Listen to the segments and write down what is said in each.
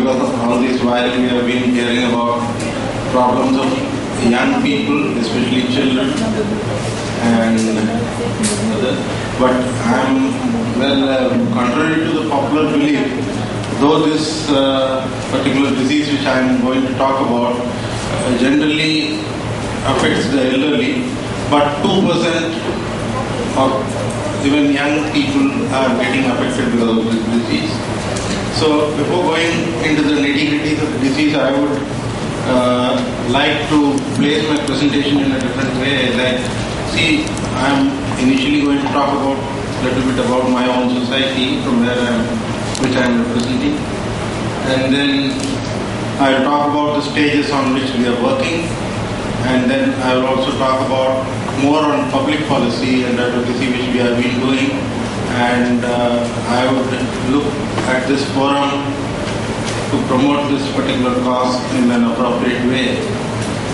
because of all this while we have been hearing about problems of young people, especially children and others. But contrary to the popular belief, though this particular disease which I am going to talk about generally affects the elderly, but 2% of even young people are getting affected because of this disease. So before going into the nitty-gritty of the disease, I would like to place my presentation in a different way. Like, see, I am initially going to talk about a little bit about my own society from which I am representing, and then I will talk about the stages on which we are working, and then I will also talk about more on public policy and advocacy which we have been doing, and I would look at this forum to promote this particular cause in an appropriate way.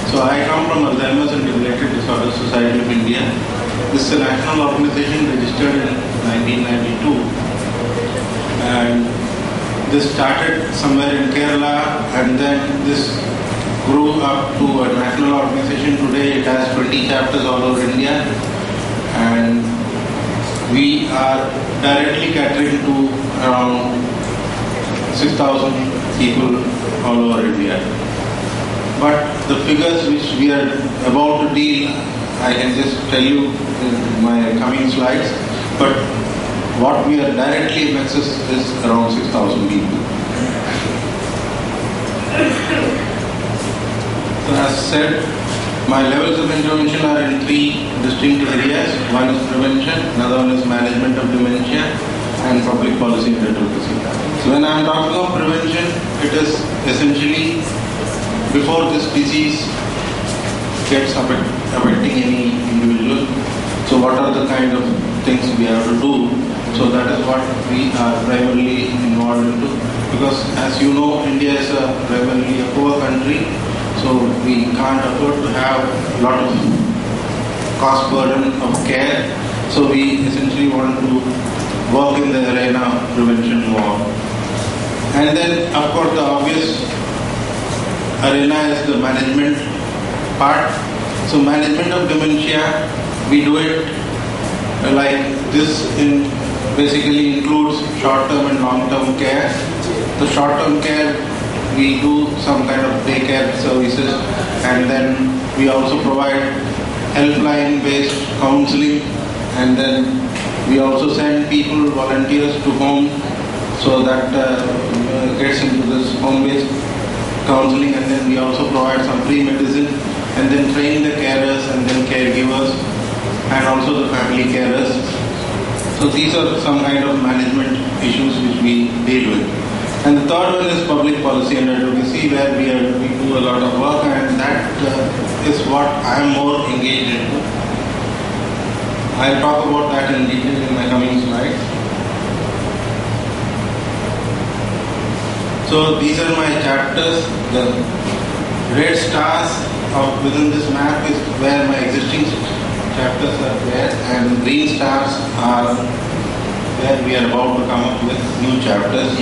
So I come from Alzheimer's and Related Disorders Society of India. This is a national organization registered in 1992, and this started somewhere in Kerala, and then this grew up to a national organization. Today it has 20 chapters all over India, and we are directly catering to around 6,000 people all over India. But the figures which we are about to deal, I can just tell you in my coming slides, but what we are directly vexes is around 6,000 people. So as said, my levels of intervention are in 3 distinct areas. One is prevention, another one is management of dementia, and public policy and advocacy. So when I am talking of prevention, it is essentially before this disease gets affecting any individual. So what are the kind of things we have to do? So that is what we are primarily involved into. Because as you know, India is primarily a poor country, so we can't afford to have a lot of cost burden of care. So we essentially want to work in the arena of prevention more. And then, of course, the obvious arena is the management part. So management of dementia, we do it like this basically includes short-term and long-term care. The short-term care, we do some kind of daycare services, and then we also provide helpline-based counseling, and then we also send people, volunteers to home, so that gets into this home-based counseling, and then we also provide some free medicine, and then train the carers and then caregivers, and also the family carers. So these are some kind of management issues which we deal with. And the third one is public policy and advocacy, where we do a lot of work, and that is what I am more engaged in. I'll talk about that in detail in my coming slides. So these are my chapters. The red stars within this map is where my existing chapters are there, and the green stars are where we are about to come up with new chapters.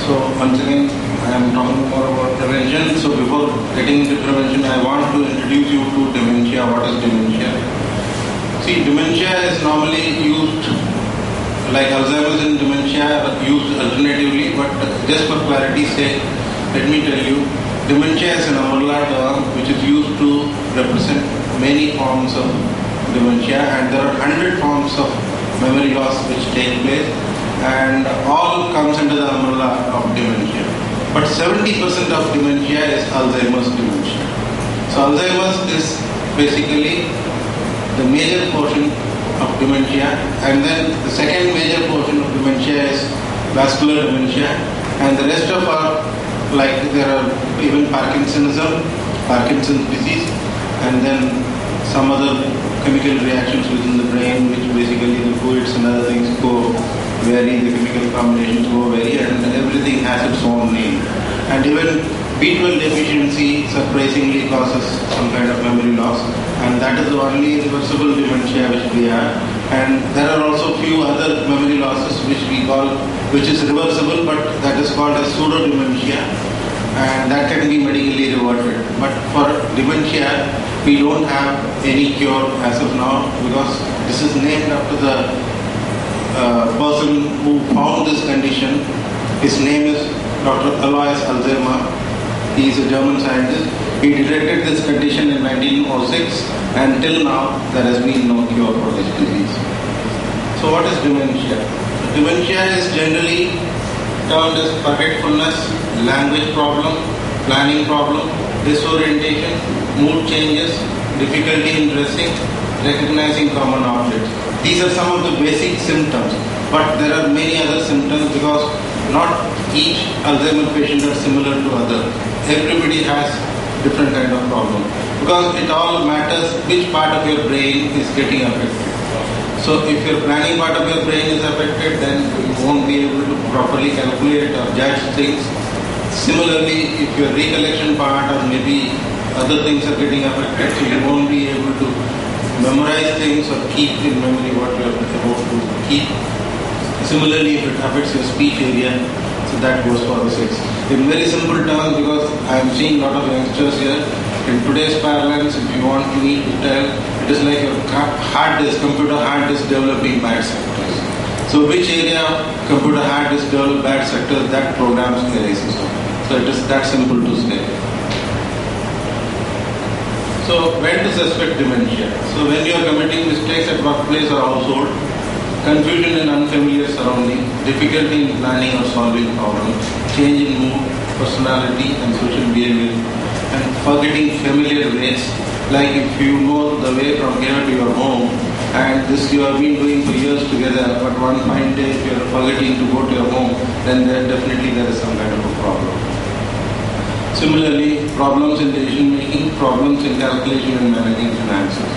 So once again, I am talking more about prevention. So before getting into prevention, I want to introduce you to dementia. What is dementia? See, dementia is normally used, like Alzheimer's and dementia are used alternatively, but just for clarity's sake, let me tell you, dementia is an umbrella term which is used to represent many forms of dementia, and there are 100 forms of memory loss which take place, and all comes under the umbrella of dementia. But 70% of dementia is Alzheimer's dementia. So Alzheimer's is basically the major portion of dementia, and then the second major portion of dementia is vascular dementia, and the rest of our, like there are even Parkinson's disease, and then some other chemical reactions within the brain, which basically the fluids and other things go vary, the chemical combinations go vary, and everything has its own name. And even B12 deficiency surprisingly causes some kind of memory loss, and that is the only reversible dementia which we have. And there are also few other memory losses which we which is reversible, but that is called as pseudo-dementia, and that can be medically reverted. But for dementia, we don't have any cure as of now, because this is named after the person who found this condition. His name is Dr. Alois Alzheimer. He is a German scientist. He detected this condition in 1906, and till now there has been no cure for this disease. So what is dementia? Dementia is generally termed as forgetfulness, language problem, planning problem, disorientation, mood changes, difficulty in dressing, recognizing common objects. These are some of the basic symptoms, but there are many other symptoms because not each Alzheimer patient are similar to other. Everybody has different kind of problem, because it all matters which part of your brain is getting affected. So if your planning part of your brain is affected, then you won't be able to properly calculate or judge things. Similarly, if your recollection part or maybe other things are getting affected, so you won't be able to memorize things or keep in memory what you are supposed to keep. Similarly, if it affects your speech area, so that goes for the sex. In very simple terms, because I am seeing a lot of youngsters here, in today's parlance, if you want me to tell, it is like your computer hard disk developing bad sectors. So which area of computer hard disk develop bad sectors, that programs the array system. So it is that simple to say. So when to suspect dementia? So when you are committing mistakes at workplace or household, confusion in unfamiliar surroundings, difficulty in planning or solving problems, change in mood, personality and social behavior, and forgetting familiar ways, like if you know the way from here to your home, and this you have been doing for years together, but one fine day if you are forgetting to go to your home, then definitely there is some kind of a problem. Similarly, problems in decision making, problems in calculation and managing finances.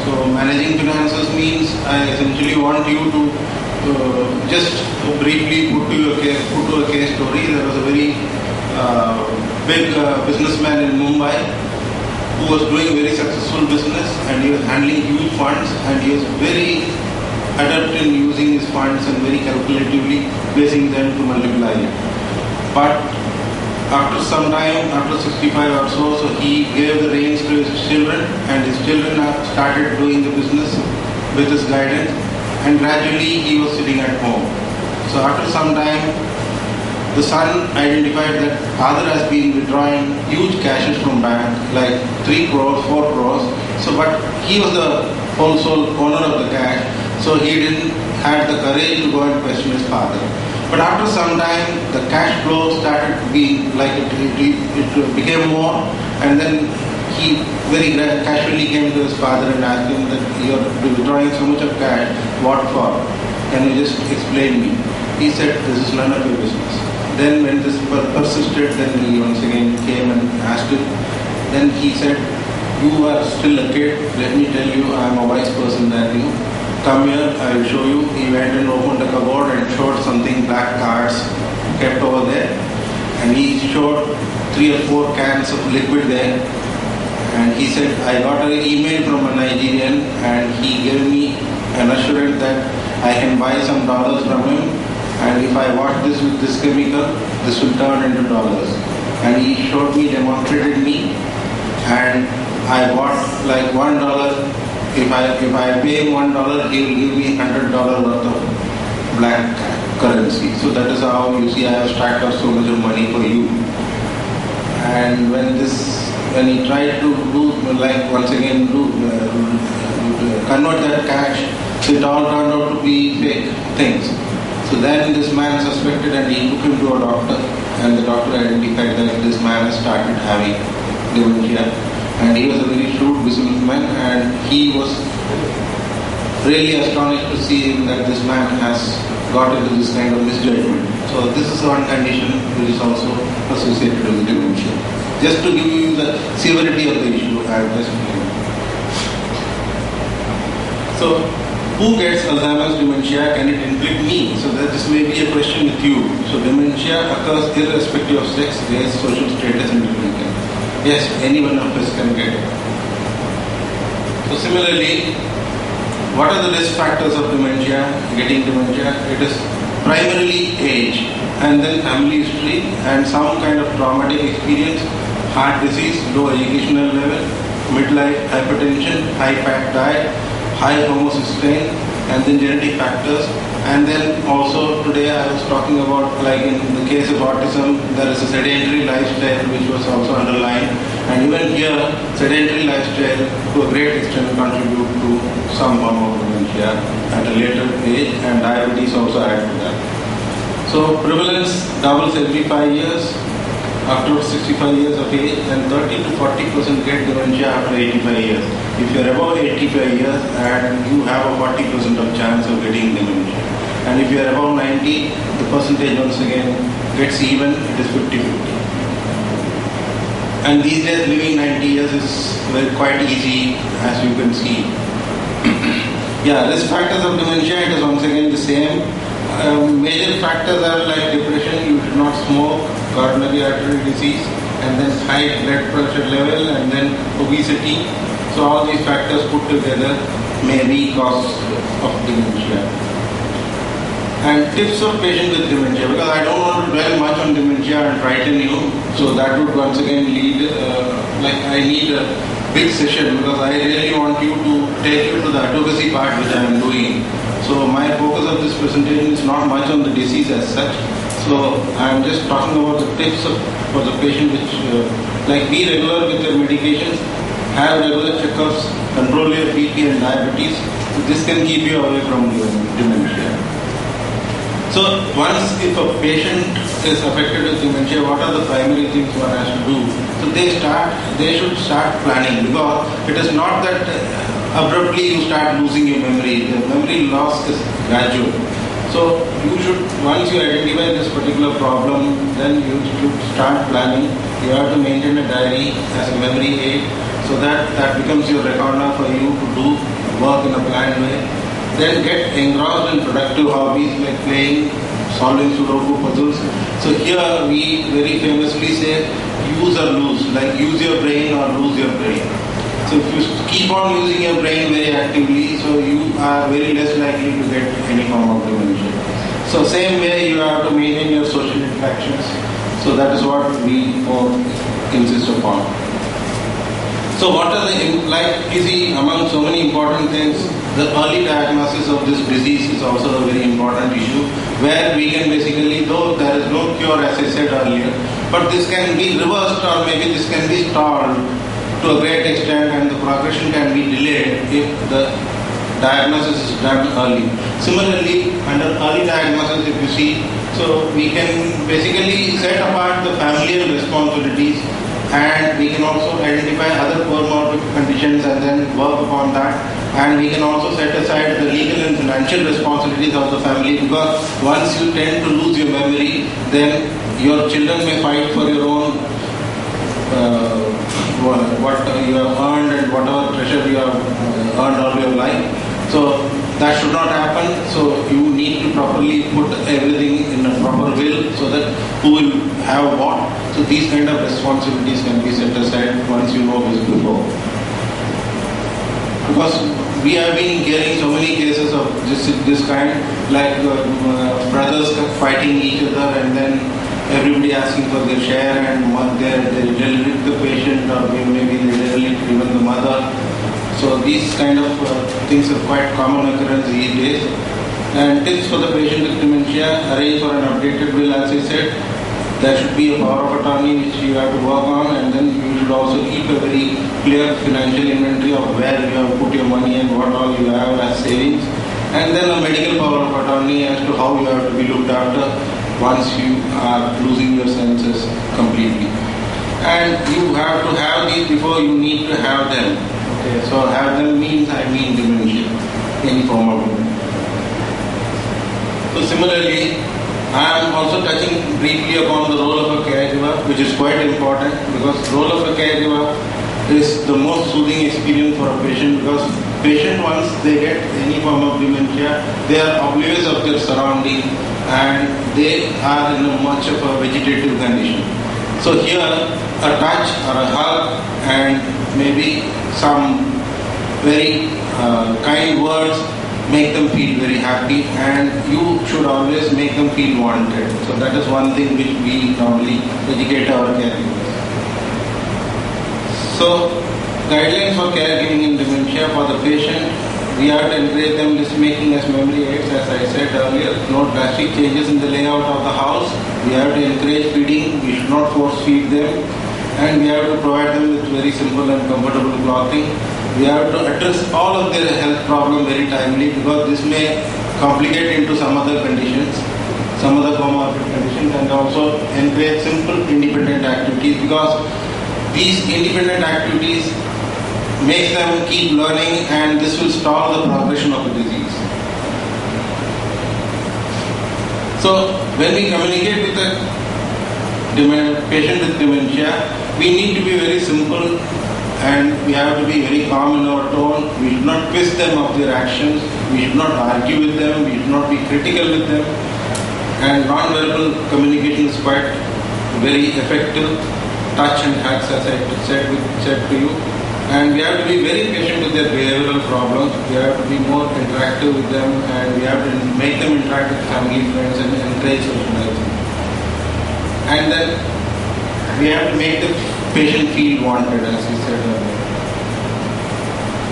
So managing finances means I essentially want you to just briefly put to a case story. There was a very big businessman in Mumbai who was doing very successful business, and he was handling huge funds, and he was very adept in using his funds and very calculatively placing them to multiply it. But after some time, after 65 or so, he gave the reins to his children, and his children started doing the business with his guidance, and gradually he was sitting at home. So after some time, the son identified that father has been withdrawing huge cashes from bank, like 3 crores, 4 crores. So, but he was the whole sole owner of the cash, so he didn't have the courage to go and question his father. But after some time, the cash flow started being like it became more, and then he very casually came to his father and asked him that you are withdrawing so much of cash, what for? Can you just explain me? He said, this is none of your business. Then when this persisted, then he once again came and asked him. Then he said, you are still a kid, let me tell you, I am a wise person than you. Come here, I will show you. He went and opened a cupboard and showed something, black cards kept over there. And he showed 3 or 4 cans of liquid there. And he said, I got an email from a Nigerian, and he gave me an assurance that I can buy some dollars from him. And if I wash this with this chemical, this will turn into dollars. And he showed me, demonstrated me, and I bought like $1. If I pay him $1, he will give me $100 worth of black currency. So that is how you see I have stacked up so much of money for you. And when he tried to do, like once again, convert that cash, so it all turned out to be fake things. So then this man suspected, and he took him to a doctor, and the doctor identified that this man has started having dementia. And he was a very shrewd businessman, and he was really astonished to see that this man has got into this kind of misjudgment. So this is one condition which is also associated with dementia. Just to give you the severity of the issue, I am just telling you. So who gets Alzheimer's dementia? Can it inflict me? So that this may be a question with you. So dementia occurs irrespective of sex, race, social status, and religion. Yes, any one of us can get it. So similarly, what are the risk factors of dementia, getting dementia? It is primarily age, and then family history and some kind of traumatic experience, heart disease, low educational level, midlife hypertension, high fat diet, high homocysteine, and then genetic factors. And then also today I was talking about, like in the case of autism, there is a sedentary lifestyle which was also underlined. And even here, sedentary lifestyle to a great extent contribute to some form of dementia at a later age, and diabetes also add to that. So prevalence doubles every 5 years after 65 years of age, and 30 to 40% get dementia after 85 years. If you are above 85 years, and you have a 40% of chance of getting dementia. And if you are above 90, the percentage once again gets even, it is 50-50. And these days living 90 years is quite easy, as you can see. Yeah, risk factors of dementia, it is once again the same. Major factors are like depression, you should not smoke, coronary artery disease, and then high blood pressure level, and then obesity. So all these factors put together may be cause of dementia. And tips for patients with dementia, because I don't want to dwell much on dementia and frighten you, so that would once again lead, I need a big session, because I really want you to take you to the advocacy part which I am doing. So my focus of this presentation is not much on the disease as such. So I am just talking about the tips for the patient, which be regular with your medications, have regular checkups, control your BP and diabetes. So this can keep you away from dementia. So once if a patient is affected with dementia, what are the primary things one has to do? So they should start planning, because it is not that abruptly you start losing your memory. The memory loss is gradual. So you should, once you identify this particular problem, then you should start planning. You have to maintain a diary as a memory aid, so that becomes your record for you to do work in a planned way. Then get engrossed in productive hobbies like playing, solving Sudoku puzzles. So here we very famously say use or lose, like use your brain or lose your brain. So if you keep on using your brain very actively, so you are very less likely to get any form of dementia. So same way you have to maintain your social interactions. So that is what we insist upon. So what are among so many important things, the early diagnosis of this disease is also a very important issue, where we can basically, though there is no cure as I said earlier, but this can be reversed, or maybe this can be stalled to a great extent, and the progression can be delayed if the diagnosis is done early. Similarly, under early diagnosis, if you see, so we can basically set apart the familial responsibilities, and we can also identify other comorbid conditions and then work upon that. And we can also set aside the legal and financial responsibilities of the family, because once you tend to lose your memory, then your children may fight for your own what you have earned and whatever treasure you have earned all your life. So that should not happen. So you need to properly put everything in a proper will, so that who will have what. So these kind of responsibilities can be set aside once you know this before. Because we have been hearing so many cases of this kind, like brothers fighting each other, and then everybody asking for their share, and they derelict the patient, or maybe they derelict even the mother. So these kind of things are quite common occurrence these days. And tips for the patient with dementia: arrange for an updated will, as I said. There should be a power of attorney which you have to work on, and then you should also keep a very clear financial inventory of where you have put your money and what all you have as savings. And then a medical power of attorney as to how you have to be looked after once you are losing your senses completely. And you have to have these before you need to have them. Okay, so have them means dementia, any form of dementia. So similarly, I am also touching briefly upon the role of a caregiver, which is quite important, because the role of a caregiver is the most soothing experience for a patient, because patient, once they get any form of dementia, they are oblivious of their surrounding, and they are in a much of a vegetative condition. So here, a touch or a hug and maybe some very kind words make them feel very happy, and you should always make them feel wanted. So that is one thing which we normally educate our caregivers. So guidelines for caregiving in dementia for the patient, we have to encourage them list making as memory aids, as I said earlier. No drastic changes in the layout of the house. We have to encourage feeding. We should not force feed them. And we have to provide them with very simple and comfortable clothing. We have to address all of their health problem very timely, because this may complicate into some other conditions, some other comorbid conditions, and also encourage simple independent activities, because these independent activities makes them keep learning, and this will stop the progression of the disease. So when we communicate with a patient with dementia, we need to be very simple, and we have to be very calm in our tone. We should not twist them of their actions. We should not argue with them. We should not be critical with them. And non-verbal communication is quite very effective. Touch and hugs, as I said to you. And we have to be very patient with their behavioral problems. We have to be more interactive with them, and we have to make them interact with family, friends, and encourage socializing. And then we have to make the patient feel wanted, as we said earlier.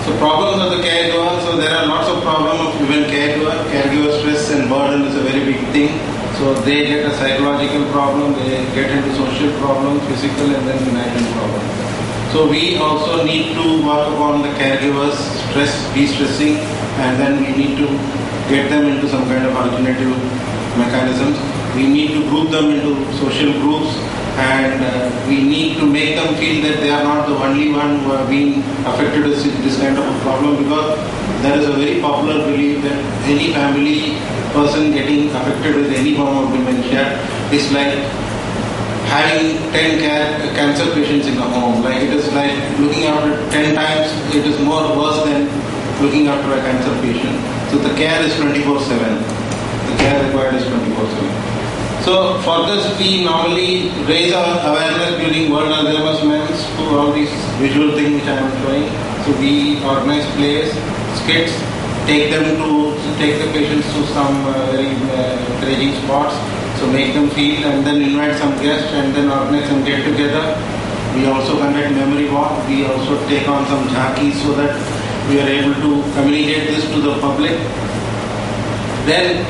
So problems of the caregiver. So there are lots of problems of even caregiver. Caregiver stress and burden is a very big thing. So they get a psychological problem, they get into social problems, physical, and then financial problems. So we also need to work upon the caregivers' stress, de-stressing, and then we need to get them into some kind of alternative mechanisms. We need to group them into social groups, and we need to make them feel that they are not the only one who are being affected with this kind of a problem, because there is a very popular belief that any family person getting affected with any form of dementia is like having 10 cancer patients in a home. Like it is like looking after 10 times, it is more worse than looking after a cancer patient. So the care is 24/7. The care required is 24/7. So for this, we normally raise our awareness during World Alzheimer's Month to all these visual things which I am showing. So we organize plays, skits, take the patients to some very encouraging spots. So make them feel, and then invite some guests, and then organize some get together. We also conduct memory walk. We also take on some jhankis so that we are able to communicate this to the public. Then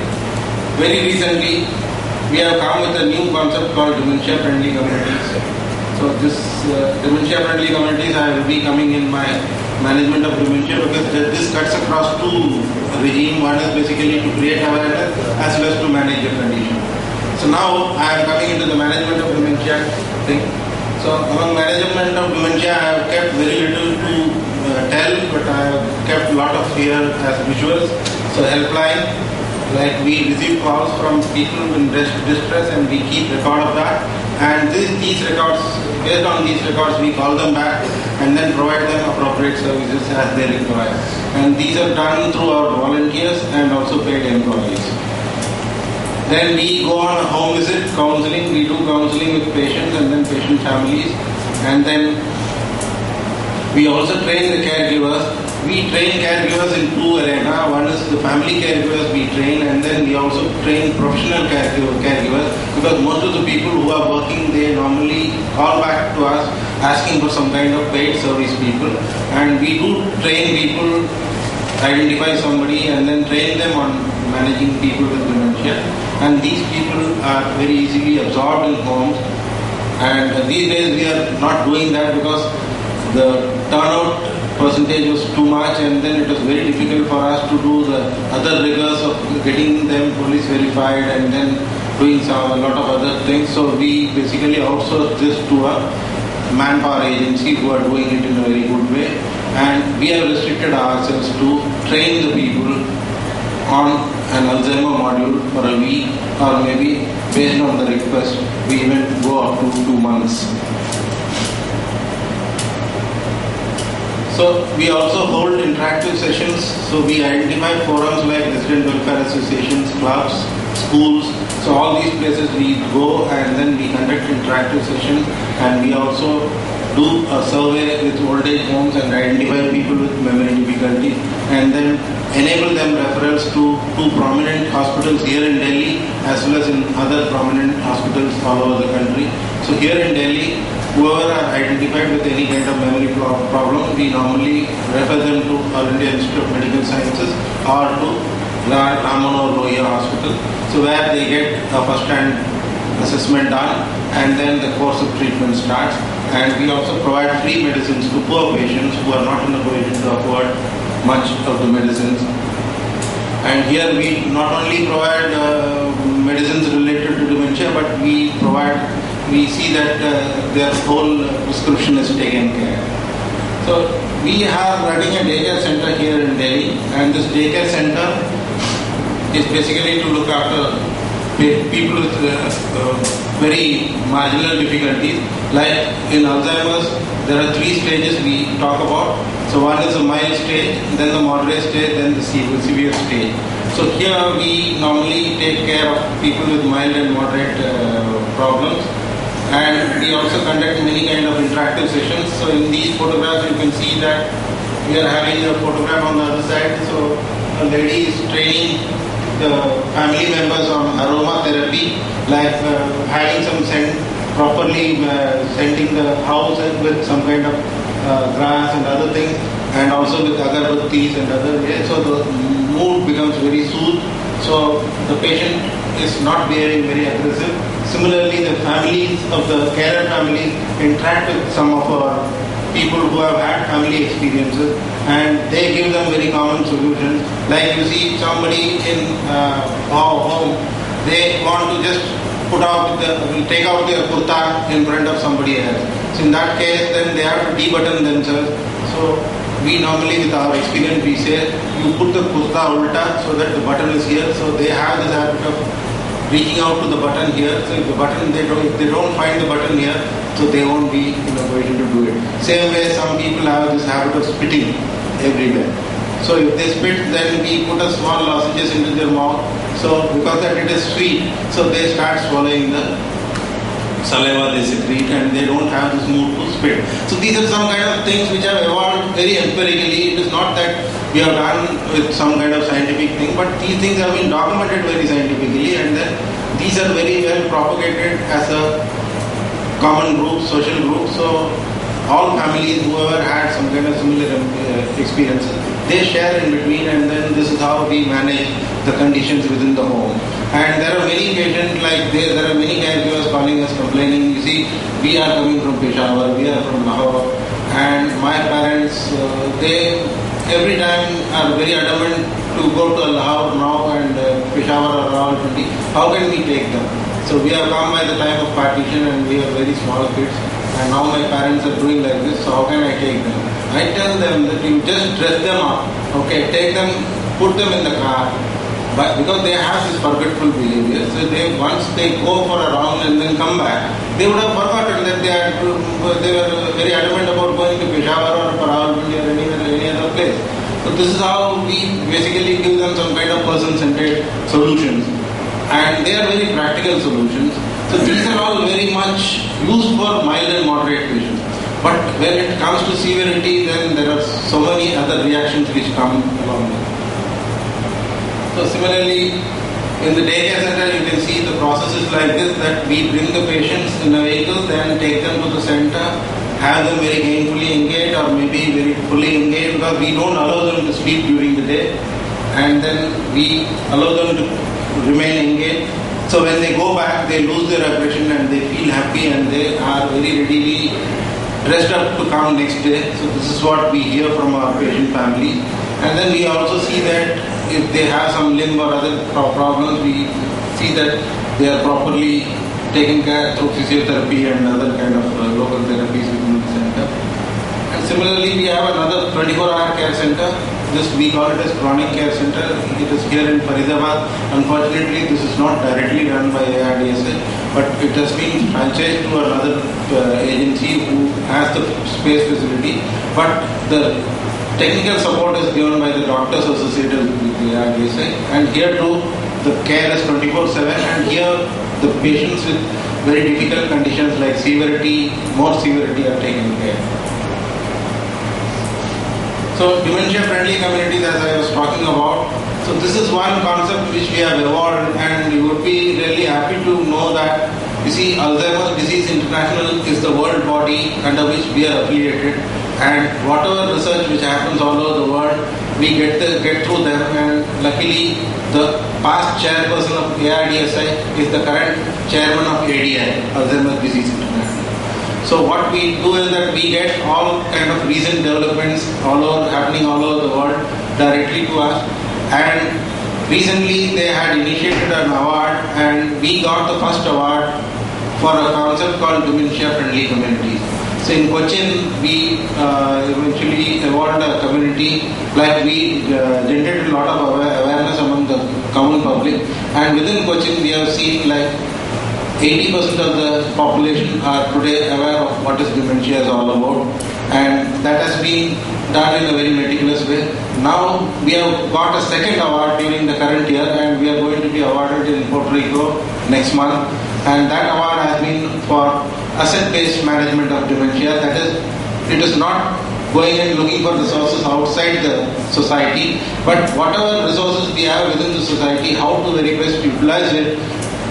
very recently we have come with a new concept called dementia friendly communities. So this dementia friendly communities, I will be coming in my management of dementia, because this cuts across two regimes. One is basically to create awareness as well as to manage the condition. So now I am coming into the management of dementia thing. So among management of dementia, I have kept very little to tell, but I have kept a lot of here as visuals. So helpline, like we receive calls from people in distress, and we keep record of that. And these records, based on these records, we call them back and then provide them appropriate services as they require. And these are done through our volunteers and also paid employees. Then we go on a home visit, counseling. We do counseling with patients and then patient families. And then we also train the caregivers. We train caregivers in two arenas. One is the family caregivers we train, and then we also train professional caregivers, because most of the people who are working, they normally call back to us asking for some kind of paid service people. And we do train people, identify somebody, and then train them on managing people with dementia. And these people are very easily absorbed in homes. And these days we are not doing that, because the turnout percentage was too much, and then it was very difficult for us to do the other rigors of getting them police verified and then doing a lot of other things. So we basically outsourced this to a manpower agency who are doing it in a very good way. And we have restricted ourselves to train the people on an Alzheimer module for a week, or maybe based on the request, we even go up to 2 months. So we also hold interactive sessions. So we identify forums like resident welfare associations, clubs, schools. So all these places we go, and then we conduct interactive sessions, and we also do a survey with old age homes and identify people with memory difficulty, and then enable them referrals to two prominent hospitals here in Delhi as well as in other prominent hospitals all over the country. So here in Delhi, whoever are identified with any kind of memory problem, we normally refer them to All India Institute of Medical Sciences or to Ramano Loya Hospital, so where they get a first-hand assessment done and then the course of treatment starts. And we also provide free medicines to poor patients who are not in a position to afford much of the medicines. And here we not only provide medicines related to dementia, but we see that their whole prescription is taken care. So we are running a daycare center here in Delhi, and this daycare center is basically to look after people with very marginal difficulties. Like in Alzheimer's, there are 3 stages we talk about. So one is a mild stage, then the moderate stage, then the severe stage. So here we normally take care of people with mild and moderate problems. And we also conduct many kind of interactive sessions. So in these photographs you can see that we are having a photograph on the other side. So a lady is training the family members on aromatherapy, like having some scent, properly scenting the house with some kind of grass and other things, and also with agarbattis and other ways. So the mood becomes very soothed. So the patient is not behaving very aggressive. Similarly, the families of the carer families interact with some of our people who have had family experiences, and they give them very common solutions. Like you see somebody in our home, they want to just take out their kurta in front of somebody else. So in that case, then they have to debutton themselves. So we normally, with our experience, we say you put the kurta ulta so that the button is here. So they have this habit of reaching out to the button here. So if they don't find the button here, so they won't be in a position to do it. Same way, some people have this habit of spitting everywhere. So if they spit, then we put a small lozenges into their mouth. So because that it is sweet, so they start swallowing the saliva they secrete, and they don't have this mood to spit. So these are some kind of things which have evolved very empirically. It is not that we have done with some kind of scientific thing, but these things have been documented very scientifically, and then these are very well propagated as a common group, social group. So all families, whoever had some kind of similar experiences, they share in between, and then this is how we manage the conditions within the home. And there are many patients, like there are many caregivers calling us complaining, you see, we are coming from Peshawar, we are from Lahore, and my parents, they every time are very adamant to go to Lahore now and Peshawar or Rawalpindi. How can we take them? So we have come by the time of partition, and we are very small kids, and now my parents are doing like this, so how can I take them? I tell them that you just dress them up, okay, take them, put them in the car, but because they have this forgetful behavior, so once they go for a round and then come back, they would have forgotten that they were very adamant about going to Peshawar or Rawalpindi or any other place. So this is how we basically give them some kind of person-centered solutions, and they are very practical solutions. So these are all very much used for mild and moderate patients. But when it comes to severity, then there are so many other reactions which come along with it. So similarly, in the daycare center, you can see the process is like this, that we bring the patients in a vehicle, then take them to the center, have them very gainfully engaged or maybe very fully engaged, because we don't allow them to sleep during the day, and then we allow them to remain engaged. So when they go back, they lose their aggression and they feel happy, and they are very readily dressed up to come next day. So this is what we hear from our patient families. And then we also see that if they have some limb or other problems, we see that they are properly taken care through physiotherapy and other kind of local therapies within the center. And similarly, we have another 24-hour care center. We call it as chronic care center. It is here in Faridabad. Unfortunately, this is not directly run by ARDSA, but it has been franchised to another agency who has the space facility. But the technical support is given by the doctors associated with the ARDSA. And here too, the care is 24/7, and here the patients with very difficult conditions like severity, more severity are taken care. So dementia-friendly communities, as I was talking about, so this is one concept which we have evolved, and we would be really happy to know that, you see, Alzheimer's Disease International is the world body under which we are affiliated, and whatever research which happens all over the world, we get through them, and luckily the past chairperson of ARDSI is the current chairman of ADI, Alzheimer's Disease International. So what we do is that we get all kind of recent developments happening all over the world directly to us, and recently they had initiated an award, and we got the first award for a concept called dementia-friendly communities. So in Cochin, we eventually evolved a community, like we generated a lot of awareness among the common public, and within Cochin we have seen like 80% of the population are today aware of what is dementia is all about, and that has been done in a very meticulous way. Now we have got a second award during the current year, and we are going to be awarded in Puerto Rico next month, and that award has been for asset-based management of dementia. That is, it is not going and looking for resources outside the society, but whatever resources we have within the society, how to very best utilize it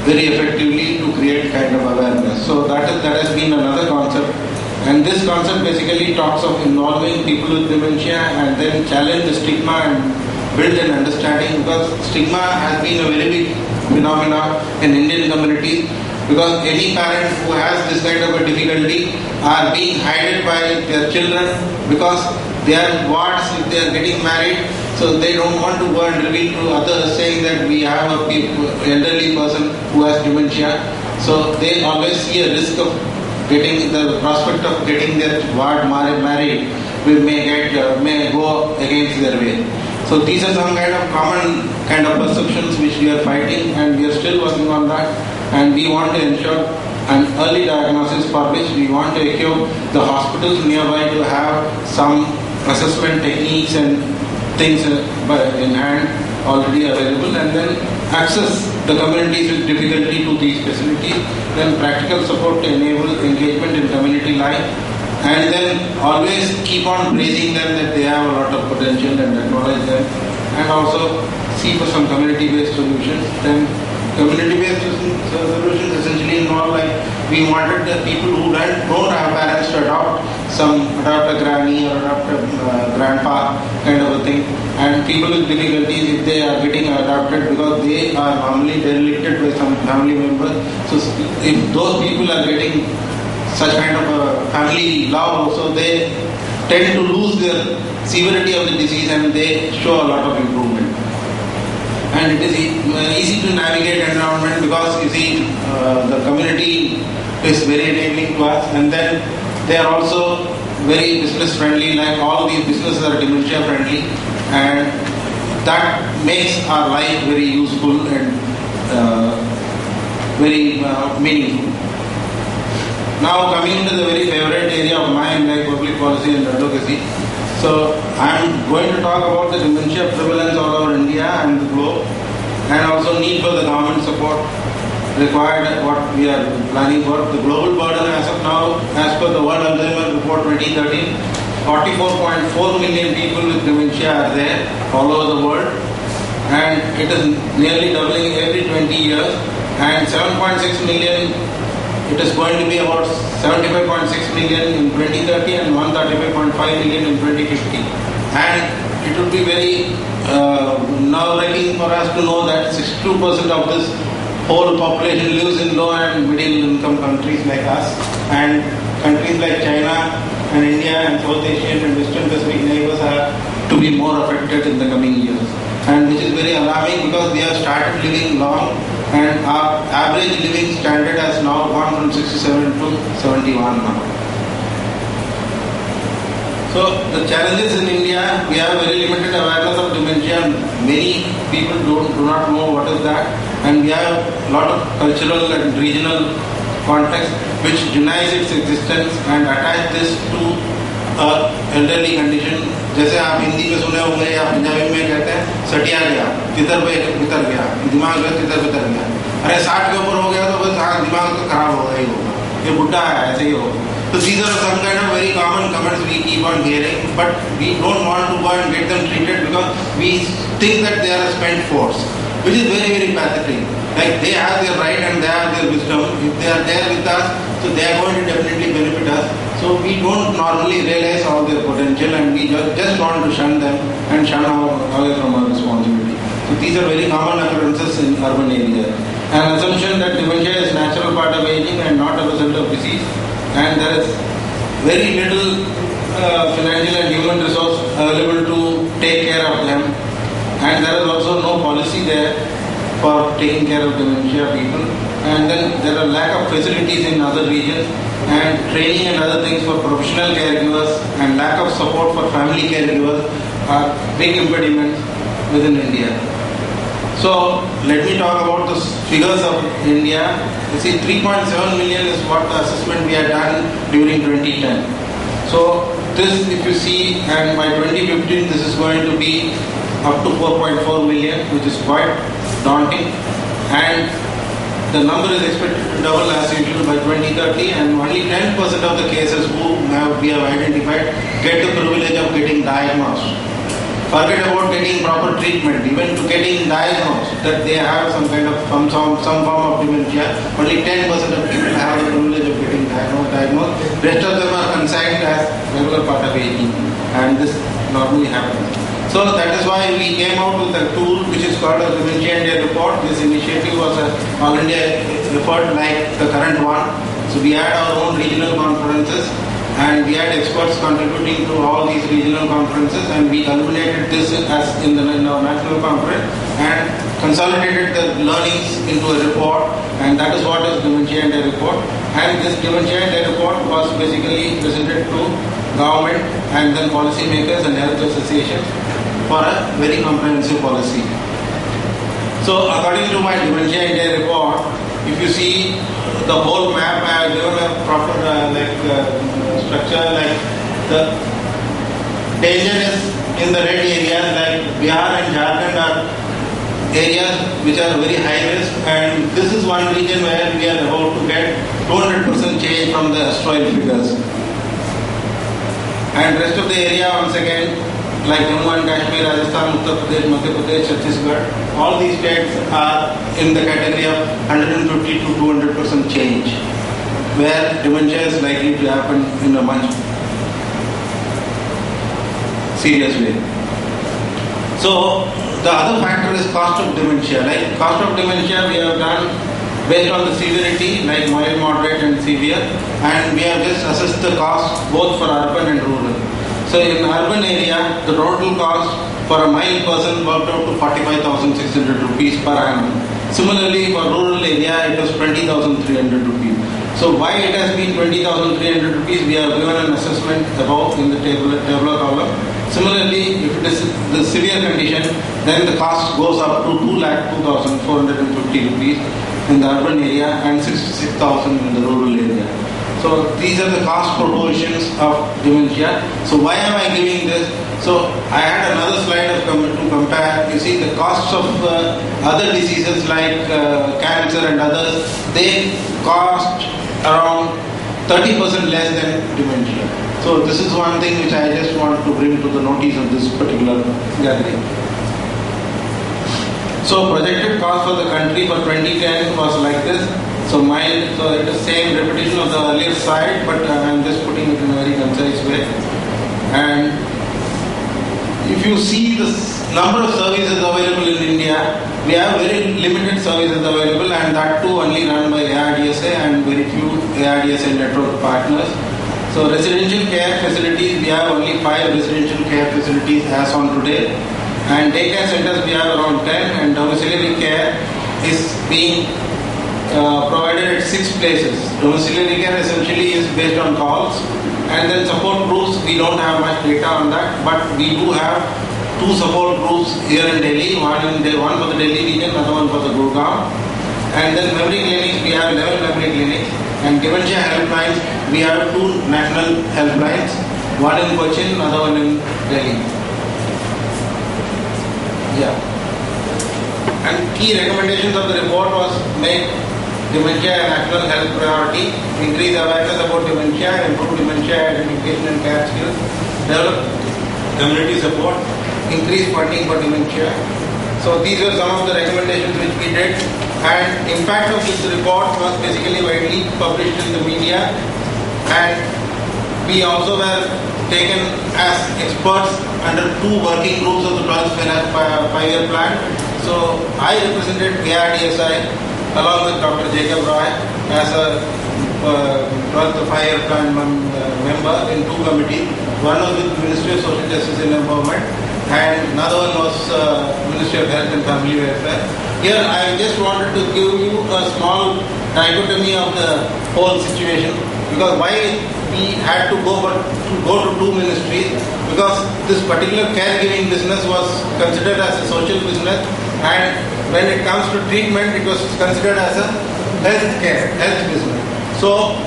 very effectively to create kind of awareness. So that has been another concept, and this concept basically talks of involving people with dementia and then challenge the stigma and build an understanding, because stigma has been a very big phenomena in Indian communities, because any parent who has this kind of a difficulty are being hidden by their children, because they are wards if they are getting married, so they don't want to go and reveal to others saying that we have a elderly person who has dementia. So they always see a risk of getting the prospect of getting their ward married may go against their will. So these are some kind of common kind of perceptions which we are fighting, and we are still working on that, and we want to ensure an early diagnosis, for which we want to equip the hospitals nearby to have some assessment techniques and things in hand already available, and then access the communities with difficulty to these facilities, then practical support to enable engagement in community life, and then always keep on praising them that they have a lot of potential and acknowledge them, and also see for some community-based solutions. Then community-based solutions essentially involve, like, we wanted the people who don't have parents to adopt a granny or adopt a grandpa kind of a thing, and people with difficulties, if they are getting adopted because they are normally derelicted by some family member, so if those people are getting such kind of a family love, so they tend to lose their severity of the disease and they show a lot of improvement. And it is easy to navigate environment, because you see the community is very enabling to us, and then they are also very business friendly, like all these businesses are dementia friendly, and that makes our life very useful and very meaningful. Now coming to the very favorite area of mine, like public policy and advocacy. So I am going to talk about the dementia prevalence all over India and the globe, and also need for the government support required, what we are planning for. The global burden as of now, as per the World Alzheimer's Report 2013, 44.4 million people with dementia are there all over the world, and it is nearly doubling every 20 years, and 7.6 million, it is going to be about 75.6 million in 2030 and 135.5 million in 2050. And it would be very nerve-wracking for us to know that 62% of this whole population lives in low and middle income countries like us, and countries like China and India and South Asian and Western Pacific neighbors are to be more affected in the coming years. And which is very alarming, because we have started living long, and our average living standard has now gone from 67 to 71 now. So the challenges in India, we have very limited awareness of dementia. Many people do not know what is that, and we have a lot of cultural and regional context which denies its existence and attach this to elderly condition, जैसे आप हिंदी में सुने होंगे या पंजाबी में कहते हैं सटिया गया, तितर पे पितर गया, दिमाग में तितर पितर गया। अरे 60 के ऊपर हो गया तो बस हाँ दिमाग तो खराब होगा ही होगा, ये बुढ़ा है, ऐसे ही होगा। So these are some kind of very common comments we keep on hearing, but we don't want to go and get them treated because we think that they are a spent force, which is very, very pathetic. Like they have their right and they have their wisdom. If they are there with us, so they are going to definitely benefit us. So we don't normally realize all their potential and we just want to shun them and shun away from our responsibility. So these are very common occurrences in urban areas. An assumption that dementia is a natural part of aging and not a result of disease, and there is very little financial and human resource available to take care of them, and there is also no policy there for taking care of dementia people, and then there are lack of facilities in other regions and training and other things for professional caregivers and lack of support for family caregivers are big impediments within India. So let me talk about the figures of India. You see, 3.7 million is what the assessment we had done during 2010. So this, if you see, and by 2015 this is going to be up to 4.4 million, which is quite daunting, and the number is expected to double as usual by 2030, and only 10% of the cases we have identified get the privilege of getting diagnosed. Forget about getting proper treatment, even to getting diagnosed that they have some kind of some form of dementia. Only 10% of people have the privilege of getting diagnosed. Rest of them are consigned as regular part of aging, and this normally happens. So that is why we came out with a tool which is called a Dementia India report. This initiative was an all India effort like the current one. So we had our own regional conferences, and we had experts contributing to all these regional conferences, and we culminated this as in our national conference and consolidated the learnings into a report, and that is what is Dementia India report. And this Dementia India report was basically presented to government and then policymakers and health associations for a very comprehensive policy. So according to my Dementia India report, if you see the whole map, I have given a proper structure, like the danger is in the red areas like Bihar and Jharkhand are areas which are very high risk, and this is one region where we are about to get 200% change from the asteroid figures. And rest of the area, once again, like Jammu and Kashmir, Rajasthan, Uttar Pradesh, Madhya Pradesh, Chhattisgarh, all these states are in the category of 150 to 200% change, where dementia is likely to happen in a much serious way. So the other factor is cost of dementia. Like cost of dementia, we have done based on the severity, like mild, moderate, and severe, and we have just assessed the cost both for urban and rural. So in urban area, the total cost for a mild person worked out to 45,600 rupees per annum. Similarly, for rural area, it was 20,300 rupees. So why it has been 20,300 rupees, we have given an assessment above in the tabular column. Similarly, if it is the severe condition, then the cost goes up to 2,02,450 rupees in the urban area and 66,000 in the rural area. So these are the cost proportions of dementia. So why am I giving this? So I had another slide to compare. You see the costs of other diseases like cancer and others, they cost around 30% less than dementia. So this is one thing which I just want to bring to the notice of this particular gathering. So projected cost for the country for 2010 was like this. So it is same repetition of the earlier slide, but I am just putting it in a very concise way. And if you see the number of services available in India, we have very limited services available, and that too only run by ARDSA and very few ARDSA network partners. So residential care facilities, we have only 5 residential care facilities as on today, and daycare centers we have around 10, and domiciliary care is being provided at 6 places. Domiciliary care essentially is based on calls, and then support groups, we don't have much data on that, but we do have 2 support groups here in Delhi, one for the Delhi region, another one for the Gurgaon. And then memory clinics, we have 11 memory clinics, and dementia helplines, we have 2 national helplines, One in Cochin, another one in Delhi. Yeah. And key recommendations of the report was make dementia a national health priority, increase awareness about dementia, improve dementia identification and care skills, develop community support, increase funding for dementia. So these were some of the recommendations which we did, and impact of this report was basically widely published in the media, and we also were taken as experts under 2 working groups of the 12th five-year plan. So I represented ARDSI along with Dr. Jacob Roy as a 12th five-year plan member in 2 committees. One was with Ministry of Social Justice and Empowerment, and another one was Ministry of Health and Family Welfare. Here I just wanted to give you a small dichotomy of the whole situation, because why we had to go to 2 ministries, because this particular caregiving business was considered as a social business, and when it comes to treatment it was considered as a health business. So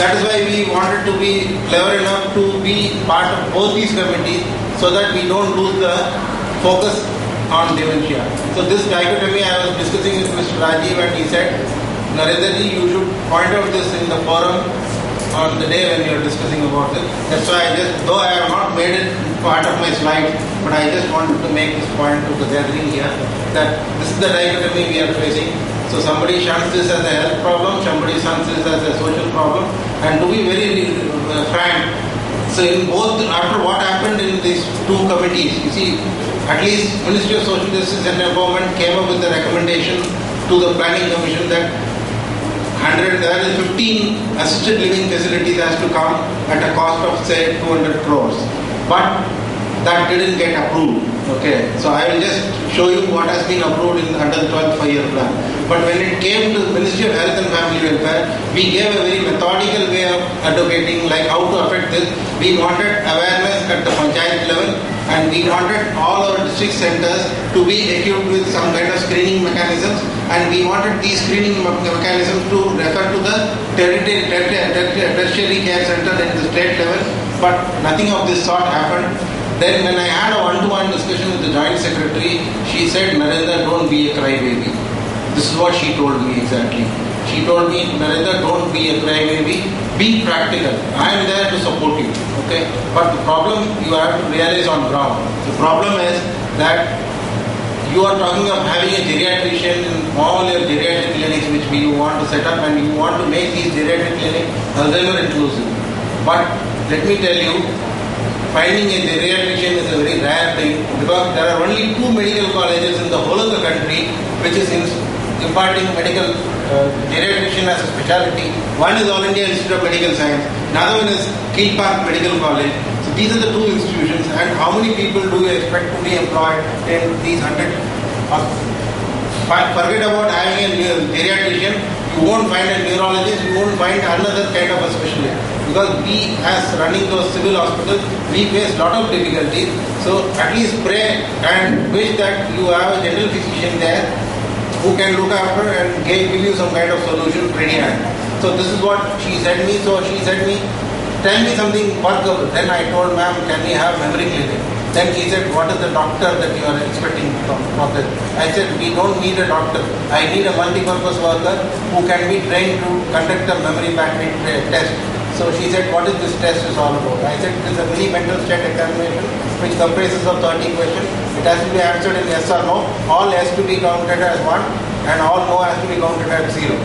that is why we wanted to be clever enough to be part of both these committees, so that we don't lose the focus on dementia. So this dichotomy I was discussing with Mr. Rajiv, and he said, Narendraji, you should point out this in the forum on the day when you are discussing about it. That's why though I have not made it part of my slide, but I just wanted to make this point to the gathering here, that this is the dichotomy we are facing. So somebody shuns this as a health problem, somebody shuns this as a social problem, and to be very frank, so in both, after what happened in these 2 committees, you see, at least Ministry of Social Justice and Empowerment came up with a recommendation to the Planning Commission that 15 assisted living facilities has to come at a cost of say 200 crores. But that didn't get approved. Okay, so I will just show you what has been approved under the 12th five-year plan. But when it came to the Ministry of Health and Family Welfare, we gave a very methodical way of advocating like how to affect this. We wanted awareness at the panchayat level, and we wanted all our district centers to be equipped with some kind of screening mechanisms, and we wanted these screening mechanisms to refer to the tertiary care center at the state level, but nothing of this sort happened. Then when I had a one-to-one discussion with the Joint Secretary, she said, Narendra, don't be a crybaby. This is what she told me exactly. She told me, Narendra, don't be a crybaby, be practical. I am there to support you. Okay? But the problem you have to realize on ground. The problem is that you are talking of having a geriatrician in all your geriatric clinics which you want to set up, and you want to make these geriatric clinics Alzheimer inclusive. But let me tell you, finding a geriatrician is a very rare thing, because there are only 2 medical colleges in the whole of the country which is imparting medical geriatrician as a specialty. One is All India Institute of Medical Science, another one is Keel Park Medical College. So these are the 2 institutions, and how many people do you expect to be employed in these 100 hospitals? Forget about having a geriatrician, you won't find a neurologist, you won't find another kind of a specialist. Because we, as running those civil hospitals, we face lot of difficulties. So at least pray and wish that you have a general physician there who can look after and give you some kind of solution ready hand. So this is what she said me. So she said me, tell me something workable. Then I told ma'am, can we have memory clinic? Then she said, what is the doctor that you are expecting from this? I said, we don't need a doctor. I need a multi-purpose worker who can be trained to conduct a memory battery test. So she said, what is this test is all about? I said, it is a mini mental state examination which comprises of 30 questions. It has to be answered in yes or no. All has to be counted as 1 and all no has to be counted as 0.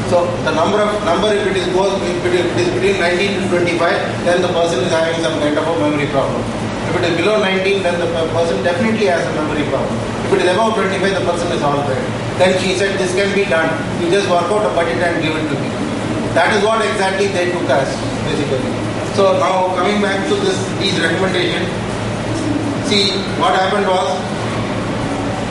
So the number if it is between 19 to 25, then the person is having some kind of a memory problem. If it is below 19, then the person definitely has a memory problem. If it is above 25, the person is all right. Then she said, this can be done. You just work out a budget and give it to me. That is what exactly they took us, basically. So now coming back to these recommendations, see what happened was,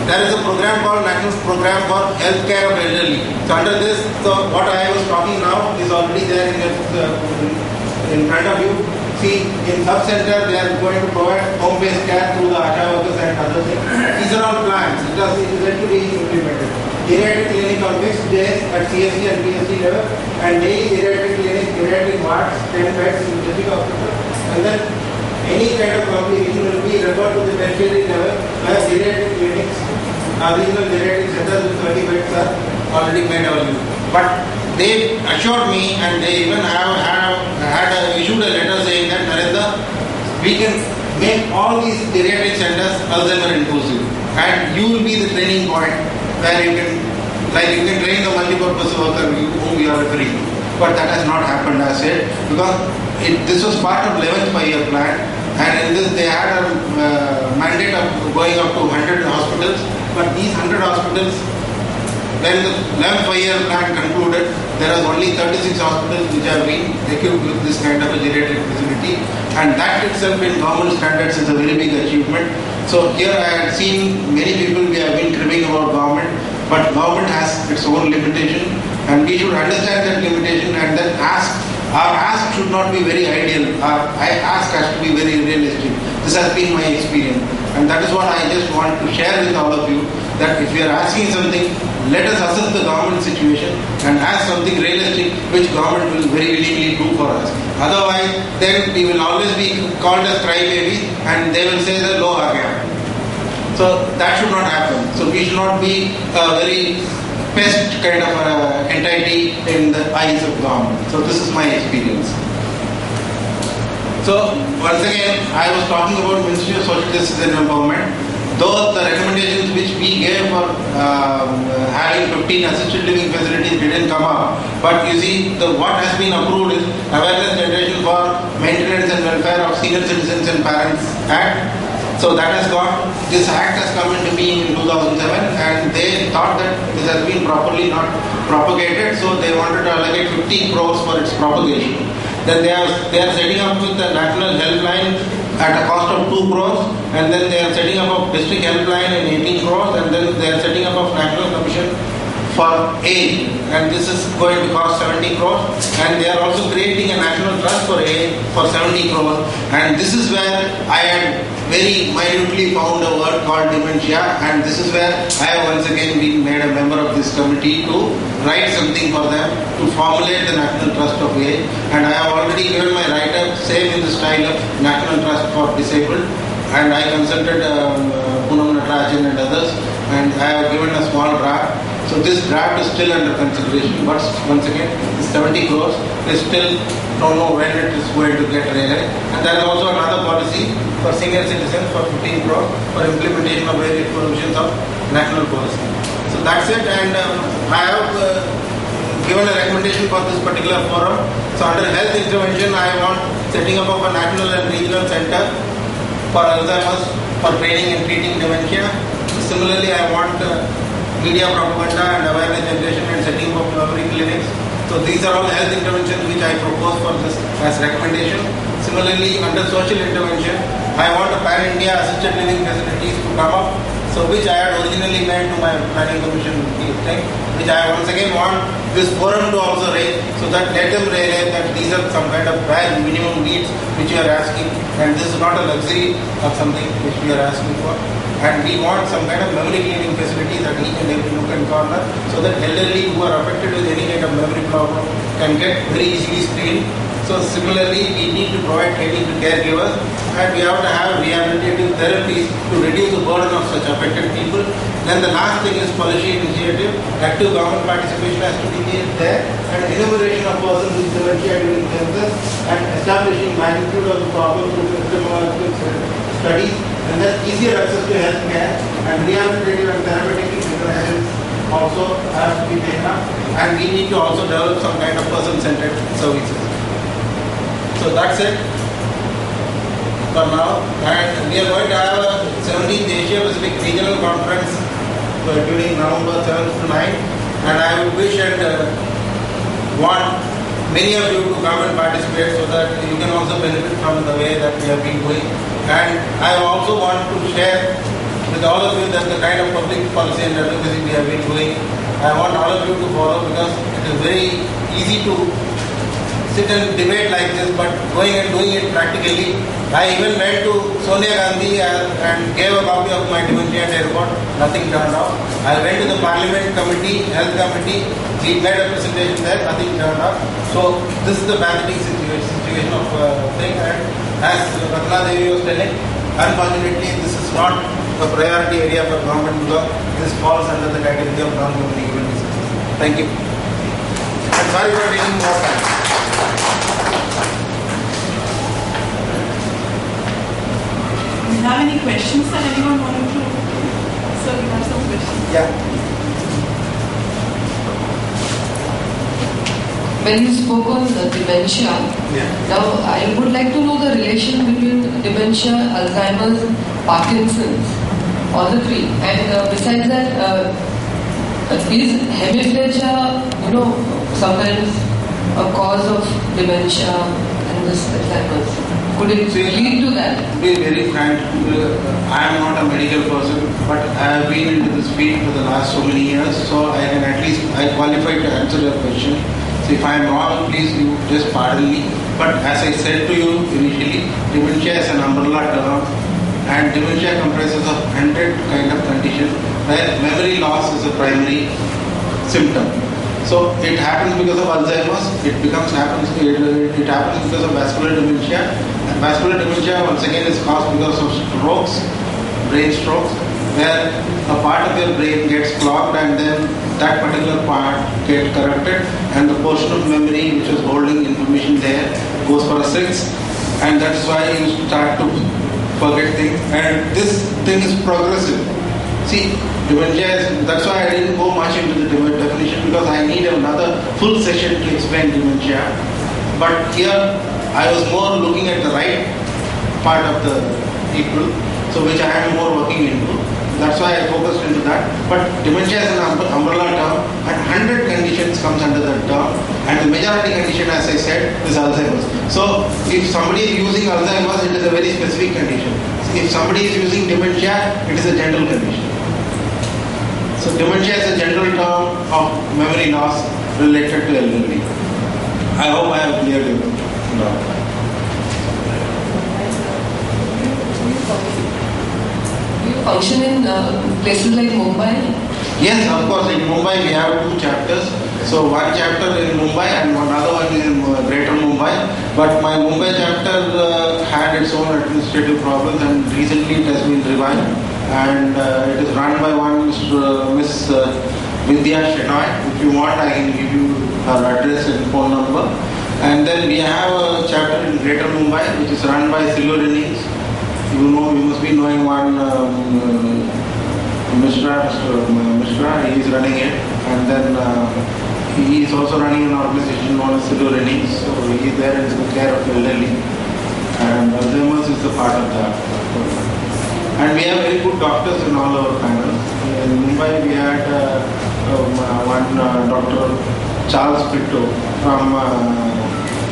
there is a program called National Program for Healthcare of Elderly. So under this, so what I was talking now is already there in front of you. See, in sub-center they are going to provide home-based care through the ASHA workers and other things. These are all plans. It is yet to be implemented. Geriatric clinic on fixed days at CSC and PSC level, and daily geriatric clinic, geriatric wards, 10 beds in district hospital, and then any kind of complication will be referred to the tertiary level where geriatric clinics, regional geriatric centers with 30 beds are already made available. But they assured me, and they even issued a letter saying that Narendra, we can make all these geriatric centers Alzheimer inclusive, and you will be the training point where you can train the multi-purpose worker whom you are referring to. But that has not happened, as said, because this was part of 11th 5-year plan, and in this they had a mandate of going up to 100 hospitals. But these 100 hospitals, when the 11th 5-year plan concluded, there was only 36 hospitals which have been equipped with this kind of a geriatric facility, and that itself in government standards is a very big achievement. So here I had seen many people, we have been cribbing about government, but government has its own limitation, and we should understand that limitation and then ask. Our ask should not be very ideal. Our ask has to be very realistic. This has been my experience, and that is what I just want to share with all of you, that if you are asking something, let us assess the government situation and ask something realistic which government will very willingly do for us. Otherwise, then we will always be called as crybabies, and they will say that low aa gaya. So that should not happen. So we should not be a very pest kind of entity in the eyes of government. So this is my experience. So once again, I was talking about Ministry of Social Justice and Empowerment. Though the recommendations which we gave for having 15 assisted living facilities didn't come up, but you see, what has been approved is Awareness Generation for Maintenance and Welfare of Senior Citizens and Parents Act. So that has this act has come into being in 2007, and they thought that this has been properly not propagated, so they wanted to allocate 50 crores for its propagation. Then they are setting up with the national helpline at a cost of 2 crores, and then they are setting up a district helpline in 18 crores, and then they are setting up a national commission for age, and this is going to cost 70 crores, and they are also creating a national trust for age for 70 crores, and this is where I had very minutely found a word called dementia, and this is where I have once again been made a member of this committee to write something for them to formulate the National Trust of Age, and I have already given my write-up, same in the style of National Trust for Disabled, and I consulted Poonam Natarajan and others, and I have given a small draft. So this draft is still under consideration, but once again, the 70 crores is still don't know when it is going to get realized. And there is also another policy for senior citizens for 15 crores for implementation of various provisions of national policy. So that's it, and I have given a recommendation for this particular forum. So under health intervention, I want setting up of a national and regional center for Alzheimer's for training and treating dementia. Similarly, I want media propaganda and awareness generation and setting up memory clinics. So these are all health interventions which I propose for this as recommendation. Similarly, under social intervention, I want a pan-India assisted living facilities to come up, so which I had originally made to my planning commission thing, which I once again want this forum to also raise, so that let them realize that these are some kind of bare minimum needs which you are asking, and this is not a luxury of something which we are asking for. And we want some kind of memory cleaning facilities at each and every nook and corner, so that elderly who are affected with any kind of memory problem can get very easily screened. So similarly, we need to provide training to caregivers, and we have to have rehabilitative therapies to reduce the burden of such affected people. Then the last thing is policy initiative. Active government participation has to be there, and enumeration of persons with dementia during census, and establishing magnitude of the problem through epistemological studies, and then easier access to health care, and rehabilitative and therapeutic interventions also have to be taken up, and we need to also develop some kind of person-centered services. So that's it for now, and we are going to have a 17th Asia Pacific Regional Conference during November 7th to 9th, and I would wish and want many of you to come and participate, so that you can also benefit from the way that we have been doing. And I also want to share with all of you that the kind of public policy and advocacy we have been doing, I want all of you to follow, because it is very easy to sit and debate like this, but going and doing it practically. I even went to Sonia Gandhi and gave a copy of my dementia report. Nothing turned out. I went to the Parliament Committee, Health Committee. We made a presentation there. Nothing turned out. So this is the pathetic situation of thing. And as Ratna Devi was telling, unfortunately, this is not a priority area for government because this falls under the category of non-communicable diseases. Thank you. I'm sorry for taking more time. Do you have any questions that anyone wanted to? So we have some questions. Yeah. When you spoke on dementia, now I would like to know the relation between dementia, Alzheimer's, Parkinson's, all the three. And besides that, is hemiplegia, sometimes a cause of dementia and this Alzheimer's? Could it lead to that? To be very frank, I am not a medical person, but I have been into this field for the last so many years, so I can at least, I qualify to answer your question. So if I am wrong, please you just pardon me. But as I said to you initially, dementia is an umbrella term, and dementia comprises of 100 kind of conditions where memory loss is a primary symptom. So it happens because of Alzheimer's, it happens because of vascular dementia. And vascular dementia once again is caused because of strokes, brain strokes, where a part of your brain gets clogged and then that particular part gets corrupted and the portion of memory which is holding information there goes for a 6, and that's why you start to forget things, and this thing is progressive. See, dementia is, that's why I didn't go much into the definition because I need another full session to explain dementia. But here I was more looking at the right part of the people, so which I am more working into. That's why I focused into that. But dementia is an umbrella term, and 100 conditions comes under that term, and the majority condition, as I said, is Alzheimer's. So if somebody is using Alzheimer's, it is a very specific condition. If somebody is using dementia, it is a general condition. So dementia is a general term of memory loss related to elderly. I hope I have cleared you. Do you function in places like Mumbai? Yes, of course. In Mumbai we have 2 chapters. So one chapter in Mumbai and another one is in Greater Mumbai. But my Mumbai chapter had its own administrative problems, and recently it has been revived. And it is run by one Miss Vidya Shenoy. If you want, I can give you her address and phone number. And then we have a chapter in Greater Mumbai which is run by Silver Innings. You must be knowing one Mishra, he is running it. And then he is also running an organization known as Silver Innings. So he is there in the care of elderly. And Alzheimer's is the part of that. And we have very good doctors in all our panels. In Mumbai we had one Dr. Charles Pinto from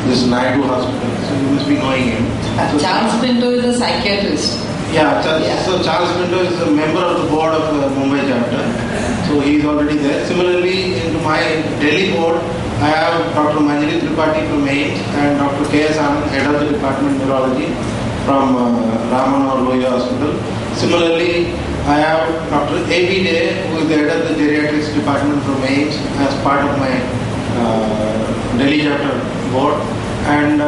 this Naidu Hospital. So you must be knowing him. So Charles Pinto is a psychiatrist. Yeah, so Charles Pinto is a member of the board of the Mumbai chapter. So he is already there. Similarly, into my Delhi board, I have Dr. Manjari Tripathi from AIMS and Dr. K.S. Anand, head of the department of neurology from Raman Loya Hospital. Similarly, I have Dr. A.B. Day, who is the head of the geriatrics department from AIMS as part of my Delhi chapter board. And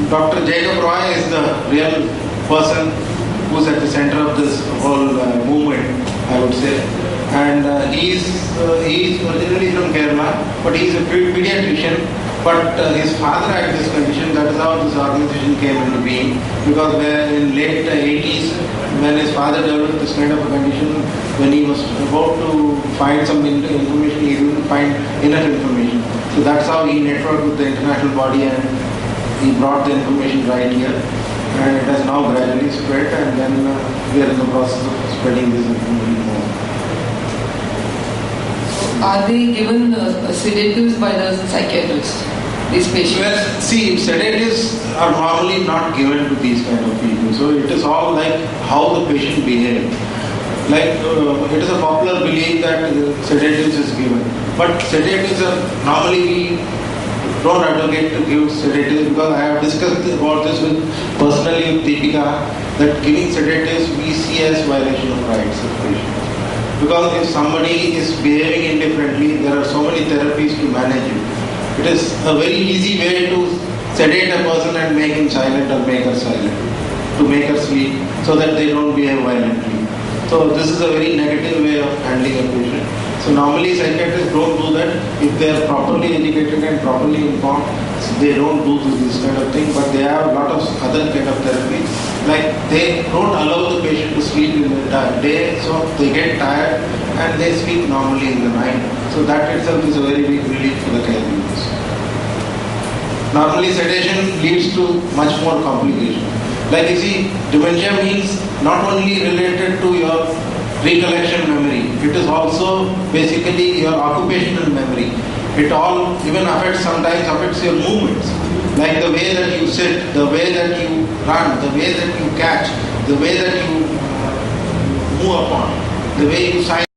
Dr. Jacob Roy is the real person who is at the center of this whole movement, I would say. And he is originally from Kerala, but he is a pediatrician. But his father had this condition. That is how this organization came into being. Because in late 80s, when his father developed this kind of a condition, when he was about to find some information, he didn't find enough information. So that's how he networked with the international body and he brought the information right here. And it has now gradually spread, and then we are in the process of spreading this information more. Are they given sedatives by the psychiatrist, these patients? Well, see, sedatives are normally not given to these kind of people. So it is all like how the patient behaves. Like it is a popular belief that sedatives is given. But sedatives are normally don't advocate to give sedatives, because I have discussed about this personally with Deepika, that giving sedatives we see as violation of rights of patients. Because if somebody is behaving indifferently, there are so many therapies to manage it. It is a very easy way to sedate a person and make him silent or make her silent, to make her sleep so that they don't behave violently. So this is a very negative way of handling a patient. So normally psychiatrists don't do that. If they are properly educated and properly informed, they don't do this kind of thing, but they have a lot of other kind of therapy. Like they don't allow the patient to sleep in the day, so they get tired and they sleep normally in the night. So that itself is a very big relief for the caregivers. Normally sedation leads to much more complication. Like you see, dementia means not only related to your recollection memory, it is also basically your occupational memory. It all even sometimes affects your movements, like the way that you sit, the way that you run, the way that you catch, the way that you move upon, the way you sign.